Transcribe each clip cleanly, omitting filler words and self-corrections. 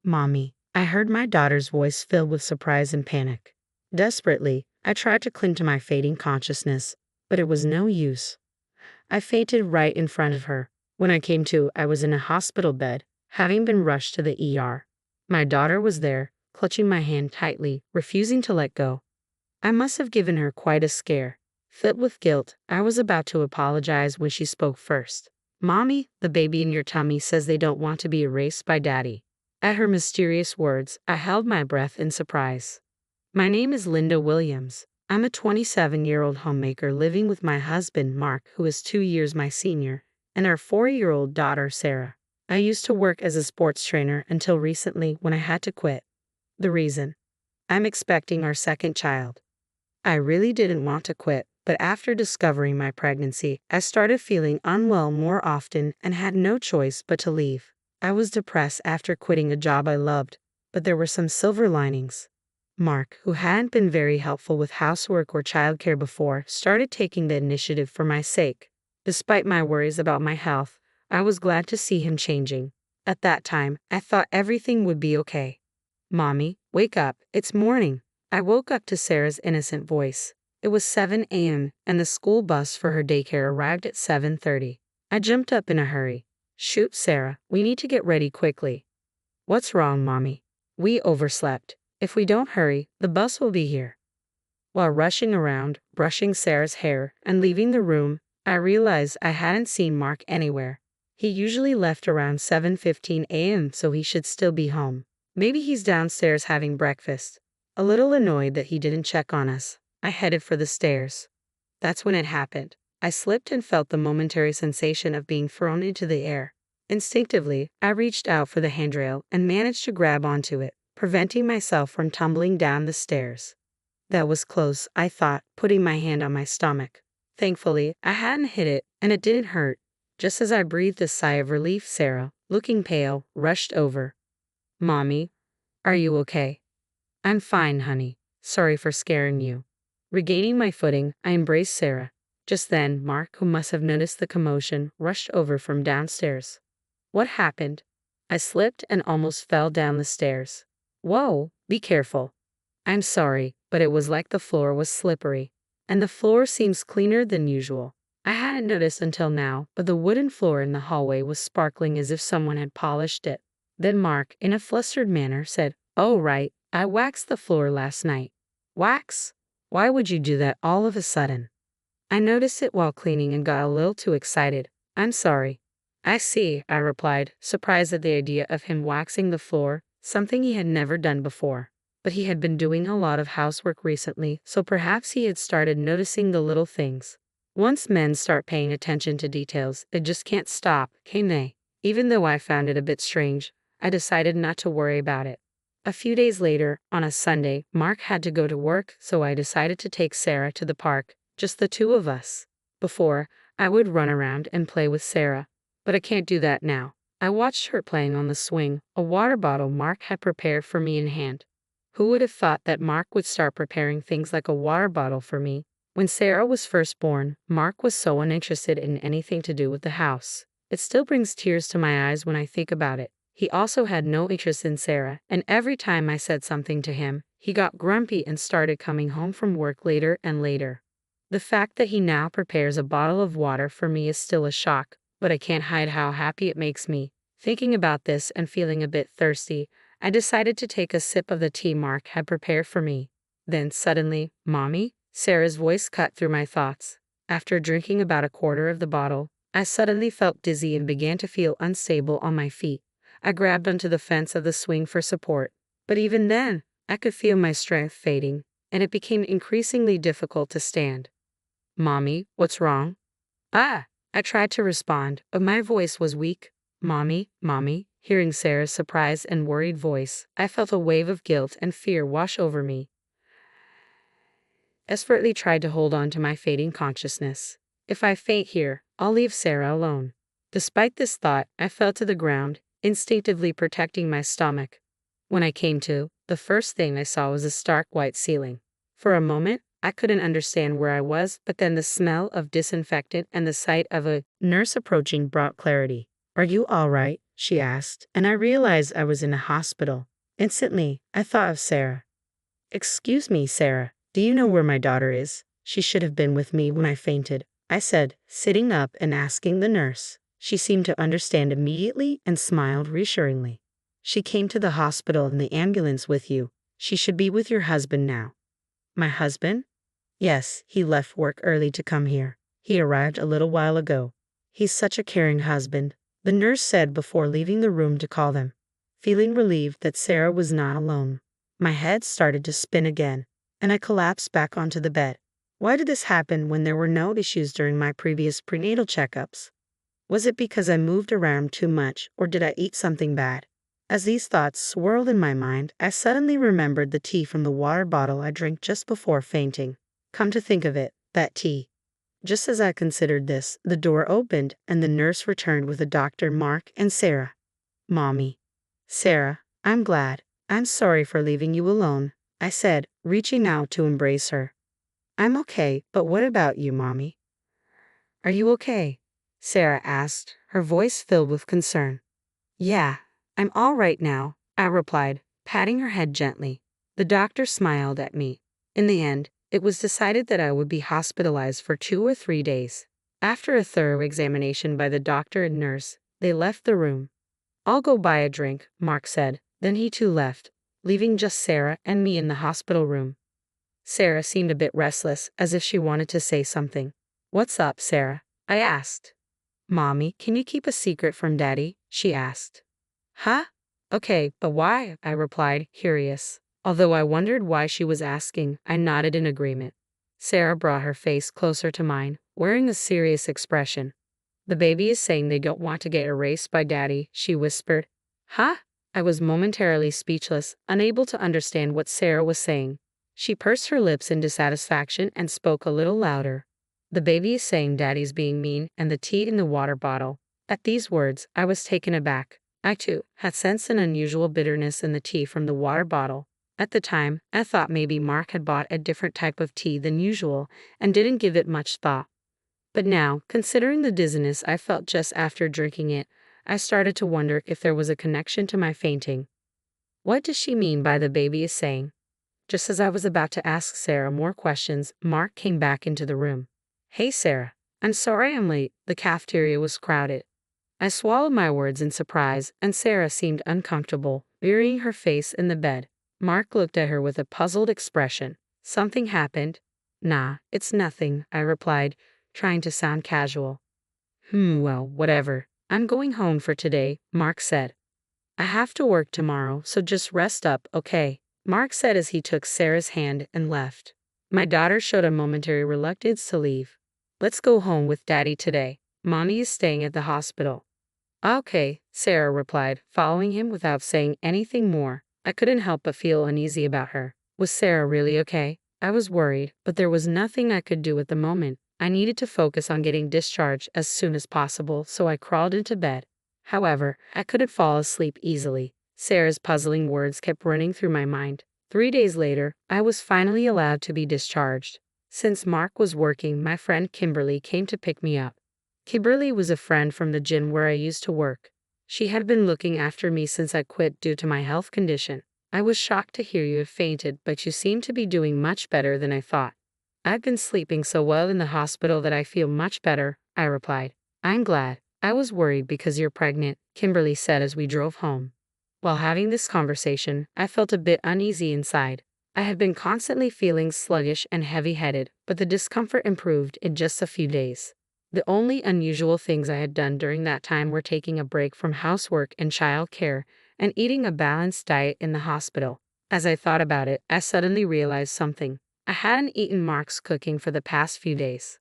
Mommy. I heard my daughter's voice filled with surprise and panic. Desperately, I tried to cling to my fading consciousness, but it was no use. I fainted right in front of her. When I came to, I was in a hospital bed, having been rushed to the ER. My daughter was there, clutching my hand tightly, refusing to let go. I must have given her quite a scare. Filled with guilt, I was about to apologize when she spoke first. Mommy, the baby in your tummy says they don't want to be erased by Daddy. At her mysterious words, I held my breath in surprise. My name is Linda Williams. I'm a 27-year-old homemaker living with my husband, Mark, who is 2 years my senior, and our 4-year-old daughter, Sarah. I used to work as a sports trainer until recently when I had to quit. The reason? I'm expecting our second child. I really didn't want to quit, but after discovering my pregnancy, I started feeling unwell more often and had no choice but to leave. I was depressed after quitting a job I loved, but there were some silver linings. Mark, who hadn't been very helpful with housework or childcare before, started taking the initiative for my sake. Despite my worries about my health, I was glad to see him changing. At that time, I thought everything would be okay. Mommy, wake up, it's morning. I woke up to Sarah's innocent voice. It was 7 a.m., and the school bus for her daycare arrived at 7:30. I jumped up in a hurry. Shoot, Sarah, we need to get ready quickly. What's wrong, Mommy? We overslept. If we don't hurry, the bus will be here. While rushing around, brushing Sarah's hair, and leaving the room, I realized I hadn't seen Mark anywhere. He usually left around 7:15 a.m., so he should still be home. Maybe he's downstairs having breakfast. A little annoyed that he didn't check on us, I headed for the stairs. That's when it happened. I slipped and felt the momentary sensation of being thrown into the air. Instinctively, I reached out for the handrail and managed to grab onto it, preventing myself from tumbling down the stairs. That was close, I thought, putting my hand on my stomach. Thankfully, I hadn't hit it, and it didn't hurt. Just as I breathed a sigh of relief, Sarah, looking pale, rushed over. Mommy, are you okay? I'm fine, honey. Sorry for scaring you. Regaining my footing, I embraced Sarah. Just then, Mark, who must have noticed the commotion, rushed over from downstairs. What happened? I slipped and almost fell down the stairs. Whoa, be careful. I'm sorry, but it was like the floor was slippery. And the floor seems cleaner than usual. I hadn't noticed until now, but the wooden floor in the hallway was sparkling as if someone had polished it. Then Mark, in a flustered manner, said, Oh, right, I waxed the floor last night. Wax? Why would you do that all of a sudden? I noticed it while cleaning and got a little too excited. I'm sorry. I see, I replied, surprised at the idea of him waxing the floor, something he had never done before. But he had been doing a lot of housework recently, so perhaps he had started noticing the little things. Once men start paying attention to details, they just can't stop, can they? Even though I found it a bit strange, I decided not to worry about it. A few days later, on a Sunday, Mark had to go to work, so I decided to take Sarah to the park, just the two of us. Before, I would run around and play with Sarah, but I can't do that now. I watched her playing on the swing, a water bottle Mark had prepared for me in hand. Who would have thought that Mark would start preparing things like a water bottle for me? When Sarah was first born, Mark was so uninterested in anything to do with the house. It still brings tears to my eyes when I think about it. He also had no interest in Sarah, and every time I said something to him, he got grumpy and started coming home from work later and later. The fact that he now prepares a bottle of water for me is still a shock, but I can't hide how happy it makes me. Thinking about this and feeling a bit thirsty, I decided to take a sip of the tea Mark had prepared for me. Then suddenly, Mommy? Sarah's voice cut through my thoughts. After drinking about a quarter of the bottle, I suddenly felt dizzy and began to feel unstable on my feet. I grabbed onto the fence of the swing for support, but even then, I could feel my strength fading, and it became increasingly difficult to stand. Mommy, what's wrong? I tried to respond, but my voice was weak. Mommy, hearing Sarah's surprised and worried voice, I felt a wave of guilt and fear wash over me. I desperately tried to hold on to my fading consciousness. If I faint here, I'll leave Sarah alone. Despite this thought, I fell to the ground, instinctively protecting my stomach. When I came to, the first thing I saw was a stark white ceiling. For a moment, I couldn't understand where I was, but then the smell of disinfectant and the sight of a nurse approaching brought clarity. Are you all right? she asked, and I realized I was in a hospital. Instantly, I thought of Sarah. Excuse me, Sarah, do you know where my daughter is? She should have been with me when I fainted, I said, sitting up and asking the nurse. She seemed to understand immediately and smiled reassuringly. She came to the hospital in the ambulance with you. She should be with your husband now. My husband? Yes, he left work early to come here. He arrived a little while ago. He's such a caring husband, the nurse said before leaving the room to call them. Feeling relieved that Sarah was not alone, my head started to spin again, and I collapsed back onto the bed. Why did this happen when there were no issues during my previous prenatal checkups? Was it because I moved around too much, or did I eat something bad? As these thoughts swirled in my mind, I suddenly remembered the tea from the water bottle I drank just before fainting. Come to think of it, that tea. Just as I considered this, the door opened and the nurse returned with a Dr. Mark and Sarah. Mommy. Sarah, I'm glad. I'm sorry for leaving you alone, I said, reaching out to embrace her. I'm okay, but what about you, Mommy? Are you okay? Sarah asked, her voice filled with concern. Yeah, I'm all right now, I replied, patting her head gently. The doctor smiled at me. In the end, it was decided that I would be hospitalized for 2 or 3 days. After a thorough examination by the doctor and nurse, they left the room. I'll go buy a drink, Mark said. Then he too left, leaving just Sarah and me in the hospital room. Sarah seemed a bit restless, as if she wanted to say something. What's up, Sarah? I asked. Mommy, can you keep a secret from Daddy? She asked. Huh? Okay, but why? I replied, curious. Although I wondered why she was asking, I nodded in agreement. Sarah brought her face closer to mine, wearing a serious expression. The baby is saying they don't want to get erased by Daddy, she whispered. Huh? I was momentarily speechless, unable to understand what Sarah was saying. She pursed her lips in dissatisfaction and spoke a little louder. The baby is saying Daddy's being mean and the tea in the water bottle. At these words, I was taken aback. I, too, had sensed an unusual bitterness in the tea from the water bottle. At the time, I thought maybe Mark had bought a different type of tea than usual and didn't give it much thought. But now, considering the dizziness I felt just after drinking it, I started to wonder if there was a connection to my fainting. What does she mean by the baby is saying? Just as I was about to ask Sarah more questions, Mark came back into the room. Hey Sarah, I'm sorry I'm late, the cafeteria was crowded. I swallowed my words in surprise, and Sarah seemed uncomfortable, burying her face in the bed. Mark looked at her with a puzzled expression. Something happened? Nah, it's nothing, I replied, trying to sound casual. Well, whatever. I'm going home for today, Mark said. I have to work tomorrow, so just rest up, okay? Mark said as he took Sarah's hand and left. My daughter showed a momentary reluctance to leave. Let's go home with Daddy today. Mommy is staying at the hospital. Okay, Sarah replied, following him without saying anything more. I couldn't help but feel uneasy about her. Was Sarah really okay? I was worried, but there was nothing I could do at the moment. I needed to focus on getting discharged as soon as possible, so I crawled into bed. However, I couldn't fall asleep easily. Sarah's puzzling words kept running through my mind. 3 days later, I was finally allowed to be discharged. Since Mark was working, my friend Kimberly came to pick me up. Kimberly was a friend from the gym where I used to work. She had been looking after me since I quit due to my health condition. I was shocked to hear you have fainted, but you seem to be doing much better than I thought. I've been sleeping so well in the hospital that I feel much better, I replied. I'm glad. I was worried because you're pregnant, Kimberly said as we drove home. While having this conversation, I felt a bit uneasy inside. I had been constantly feeling sluggish and heavy-headed, but the discomfort improved in just a few days. The only unusual things I had done during that time were taking a break from housework and child care and eating a balanced diet in the hospital. As I thought about it, I suddenly realized something. I hadn't eaten Mark's cooking for the past few days.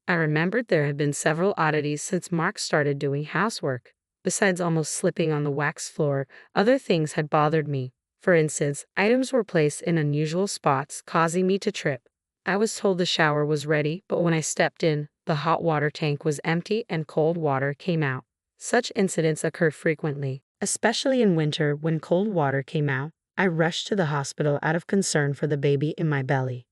I remembered there had been several oddities since Mark started doing housework. Besides almost slipping on the wax floor, other things had bothered me. For instance, items were placed in unusual spots, causing me to trip. I was told the shower was ready, but when I stepped in, the hot water tank was empty and cold water came out. Such incidents occur frequently, especially in winter when cold water came out. I rushed to the hospital out of concern for the baby in my belly.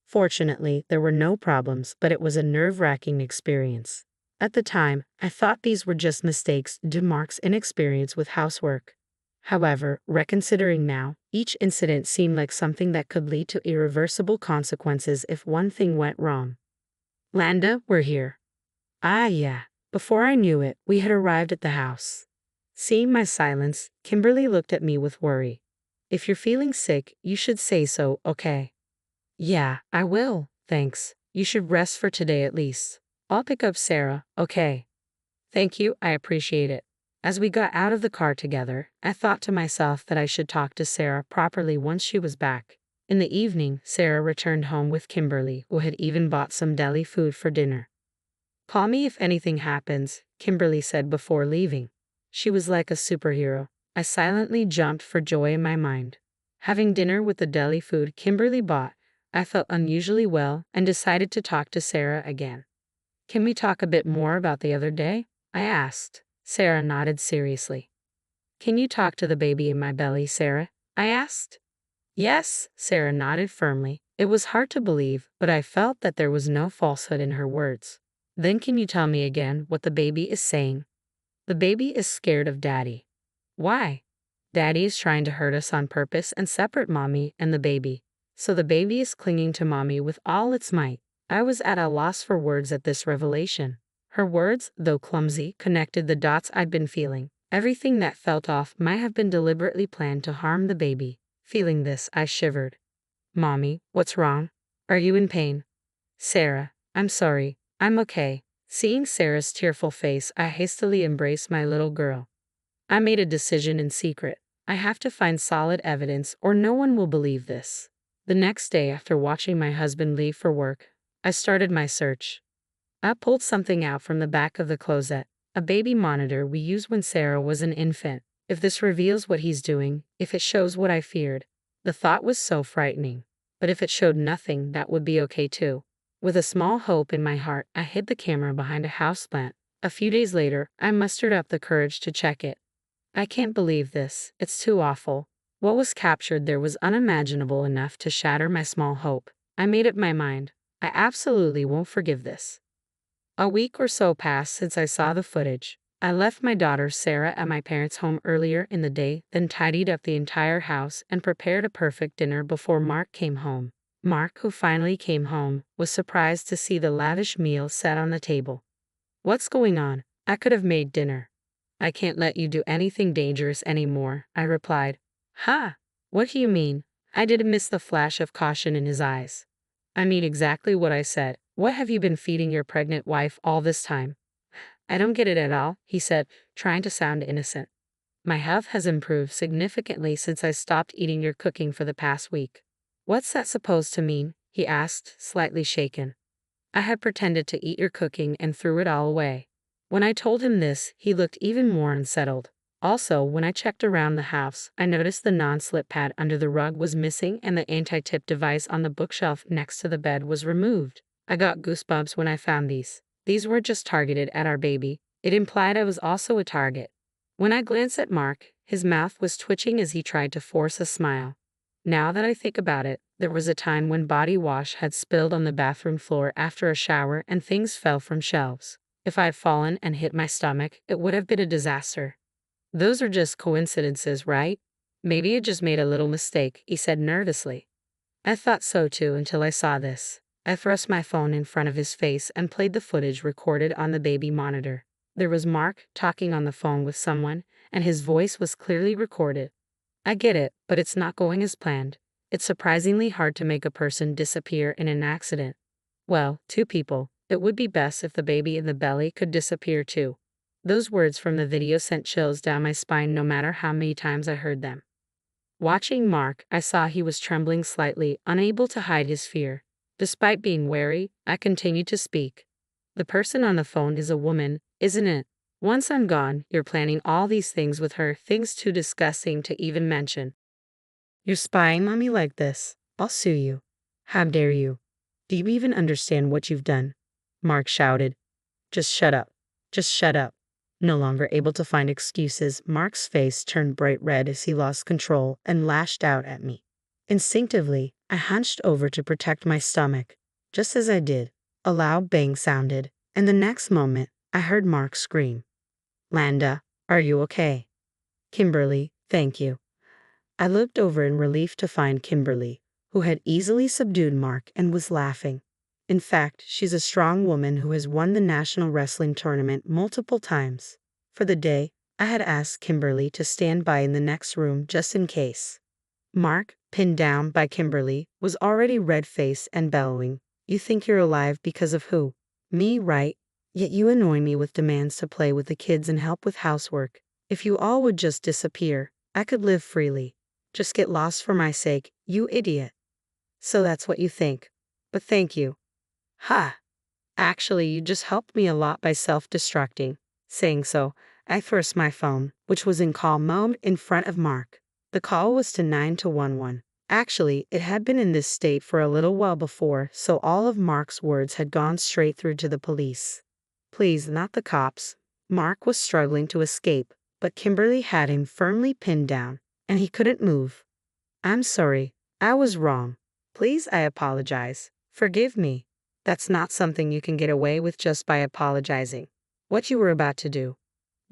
Fortunately, there were no problems, but it was a nerve-wracking experience. At the time, I thought these were just mistakes due to Mark's inexperience with housework. However, reconsidering now, each incident seemed like something that could lead to irreversible consequences if one thing went wrong. Landa, we're here. Ah, yeah. Before I knew it, we had arrived at the house. Seeing my silence, Kimberly looked at me with worry. If you're feeling sick, you should say so, okay? Yeah, I will, thanks. You should rest for today at least. I'll pick up Sarah, okay? Thank you, I appreciate it. As we got out of the car together, I thought to myself that I should talk to Sarah properly once she was back. In the evening, Sarah returned home with Kimberly, who had even bought some deli food for dinner. Call me if anything happens, Kimberly said before leaving. She was like a superhero. I silently jumped for joy in my mind. Having dinner with the deli food Kimberly bought, I felt unusually well and decided to talk to Sarah again. Can we talk a bit more about the other day? I asked. Sarah nodded seriously. Can you talk to the baby in my belly, Sarah? I asked. Yes, Sarah nodded firmly. It was hard to believe, but I felt that there was no falsehood in her words. Then can you tell me again what the baby is saying? The baby is scared of Daddy. Why? Daddy is trying to hurt us on purpose and separate Mommy and the baby. So the baby is clinging to Mommy with all its might. I was at a loss for words at this revelation. Her words, though clumsy, connected the dots I'd been feeling. Everything that felt off might have been deliberately planned to harm the baby. Feeling this, I shivered. Mommy, what's wrong? Are you in pain? Sarah, I'm sorry. I'm okay. Seeing Sarah's tearful face, I hastily embraced my little girl. I made a decision in secret. I have to find solid evidence or no one will believe this. The next day, after watching my husband leave for work, I started my search. I pulled something out from the back of the closet, a baby monitor we used when Sarah was an infant. If this reveals what he's doing, if it shows what I feared, the thought was so frightening. But if it showed nothing, that would be okay too. With a small hope in my heart, I hid the camera behind a houseplant. A few days later, I mustered up the courage to check it. I can't believe this. It's too awful. What was captured there was unimaginable enough to shatter my small hope. I made up my mind. I absolutely won't forgive this. A week or so passed since I saw the footage. I left my daughter Sarah at my parents' home earlier in the day, then tidied up the entire house and prepared a perfect dinner before Mark came home. Mark, who finally came home, was surprised to see the lavish meal set on the table. What's going on? I could have made dinner. I can't let you do anything dangerous anymore, I replied. Ha! What do you mean? I didn't miss the flash of caution in his eyes. I mean exactly what I said. What have you been feeding your pregnant wife all this time? I don't get it at all, he said, trying to sound innocent. My health has improved significantly since I stopped eating your cooking for the past week. What's that supposed to mean? He asked, slightly shaken. I had pretended to eat your cooking and threw it all away. When I told him this, he looked even more unsettled. Also, when I checked around the house, I noticed the non-slip pad under the rug was missing and the anti-tip device on the bookshelf next to the bed was removed. I got goosebumps when I found these. These were just targeted at our baby. It implied I was also a target. When I glanced at Mark, his mouth was twitching as he tried to force a smile. Now that I think about it, there was a time when body wash had spilled on the bathroom floor after a shower and things fell from shelves. If I had fallen and hit my stomach, it would have been a disaster. Those are just coincidences, right? Maybe I just made a little mistake, he said nervously. I thought so too until I saw this. I thrust my phone in front of his face and played the footage recorded on the baby monitor. There was Mark talking on the phone with someone, and his voice was clearly recorded. I get it, but it's not going as planned. It's surprisingly hard to make a person disappear in an accident. Well, two people. It would be best if the baby in the belly could disappear too. Those words from the video sent chills down my spine no matter how many times I heard them. Watching Mark, I saw he was trembling slightly, unable to hide his fear. Despite being wary, I continued to speak. The person on the phone is a woman, isn't it? Once I'm gone, you're planning all these things with her, things too disgusting to even mention. You're spying on me like this. I'll sue you. How dare you? Do you even understand what you've done? Mark shouted. Just shut up. Just shut up. No longer able to find excuses, Mark's face turned bright red as he lost control and lashed out at me. Instinctively, I hunched over to protect my stomach. Just as I did, a loud bang sounded, and the next moment, I heard Mark scream. Landa, are you okay? Kimberly, thank you. I looked over in relief to find Kimberly, who had easily subdued Mark and was laughing. In fact, she's a strong woman who has won the national wrestling tournament multiple times. For the day, I had asked Kimberly to stand by in the next room just in case. Mark, pinned down by Kimberly, was already red-faced and bellowing. You think you're alive because of who? Me, right? Yet you annoy me with demands to play with the kids and help with housework. If you all would just disappear, I could live freely. Just get lost for my sake, you idiot. So that's what you think. But thank you. Ha! Actually, you just helped me a lot by self-destructing. Saying so, I thrust my phone, which was in call mode, in front of Mark. The call was to 911. Actually, it had been in this state for a little while before, so all of Mark's words had gone straight through to the police. Please, not the cops. Mark was struggling to escape, but Kimberly had him firmly pinned down, and he couldn't move. I'm sorry. I was wrong. Please, I apologize. Forgive me. That's not something you can get away with just by apologizing. What you were about to do.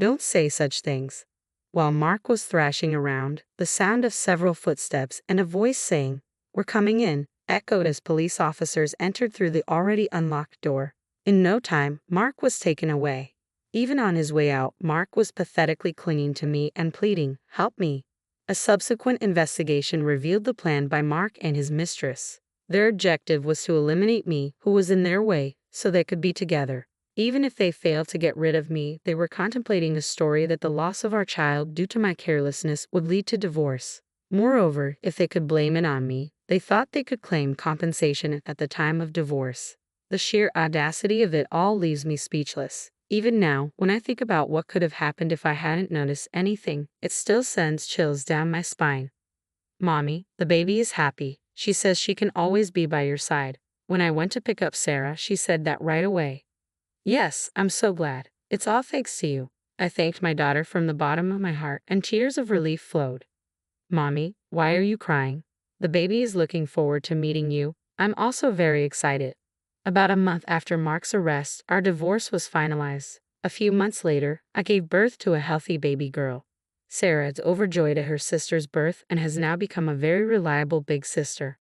Don't say such things. While Mark was thrashing around, the sound of several footsteps and a voice saying, "We're coming in," echoed as police officers entered through the already unlocked door. In no time, Mark was taken away. Even on his way out, Mark was pathetically clinging to me and pleading, "Help me." A subsequent investigation revealed the plan by Mark and his mistress. Their objective was to eliminate me, who was in their way, so they could be together. Even if they failed to get rid of me, they were contemplating a story that the loss of our child due to my carelessness would lead to divorce. Moreover, if they could blame it on me, they thought they could claim compensation at the time of divorce. The sheer audacity of it all leaves me speechless. Even now, when I think about what could have happened if I hadn't noticed anything, it still sends chills down my spine. Mommy, the baby is happy. She says she can always be by your side. When I went to pick up Sarah, she said that right away. Yes, I'm so glad. It's all thanks to you. I thanked my daughter from the bottom of my heart, and tears of relief flowed. Mommy, why are you crying? The baby is looking forward to meeting you. I'm also very excited. About a month after Mark's arrest, our divorce was finalized. A few months later, I gave birth to a healthy baby girl. Sarah is overjoyed at her sister's birth and has now become a very reliable big sister.